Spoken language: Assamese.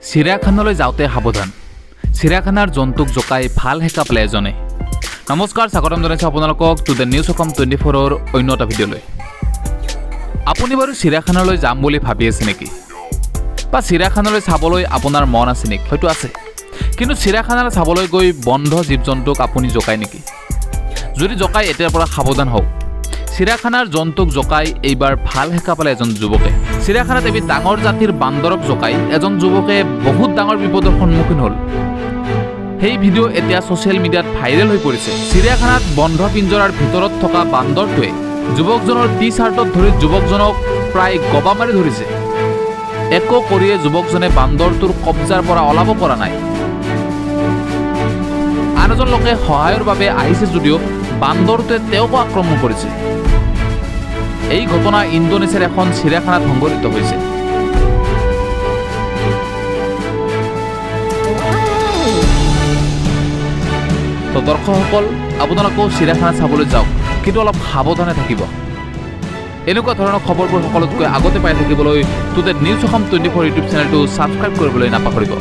চিৰিয়াখানালৈ যাওঁতে সাৱধান। চিৰিয়াখানাৰ জন্তুক জোকাই ভাল হেঁকা পেলাই এজনে। নমস্কাৰ, স্বাগতম জনাইছোঁ আপোনালোকক টু দ্য নিউজ অসম 24ৰ অন্য এটা ভিডিঅ'লৈ। আপুনি বাৰু চিৰিয়াখানালৈ যাম বুলি ভাবি আছে নেকি? বা চিৰিয়াখানালৈ চাবলৈ আপোনাৰ মন আছে নেকি? হয়তো আছে। কিন্তু চিৰিয়াখানালৈ চাবলৈ গৈ বন্ধ জীৱ জন্তুক আপুনি জোকায় নেকি? যদি জোকাই এতিয়াৰ পৰা সাৱধান হওক। চিৰিয়াখানাৰ জন্তুক জোকাই এইবাৰ ভাল হেঁকা পালে এজন যুৱকে। চিৰিয়াখানাত এবিধ ডাঙৰ জাতিৰ বান্দৰক জোকাই এজন যুৱকে বহুত ডাঙৰ বিপদৰ সন্মুখীন হ'ল। সেই ভিডিঅ' এতিয়া ছ'চিয়েল মিডিয়াত ভাইৰেল হৈ পৰিছে। চিৰিয়াখানাত বন্ধ পিঞ্জৰাৰ ভিতৰত থকা বান্দৰটোৱে যুৱকজনৰ টি চাৰ্টত ধৰি যুৱকজনক প্ৰায় গবা মাৰি ধৰিছে। একো কৰিয়ে যুৱকজনে বান্দৰটোৰ কব্জাৰ পৰা ওলাব পৰা নাই। আন এজন লোকে সহায়ৰ বাবে আহিছে যদিও বান্দৰটোৱে তেওঁকো আক্ৰমণ কৰিছে। এই ঘটনা ইণ্ডোনেছিয়াৰ এখন চিৰিয়াখানাত সংঘটিত হৈছে। তো দৰ্শকসকল, আপোনালোকেও চিৰিয়াখানা চাবলৈ যাওক, কিন্তু অলপ সাৱধানে থাকিব। এনেকুৱা ধৰণৰ খবৰবোৰ সকলোতকৈ আগতে পাই থাকিবলৈ to the news Assam 24 YouTube চেনেলটো ছাবস্ক্ৰাইব কৰিবলৈ নাপাহৰিব।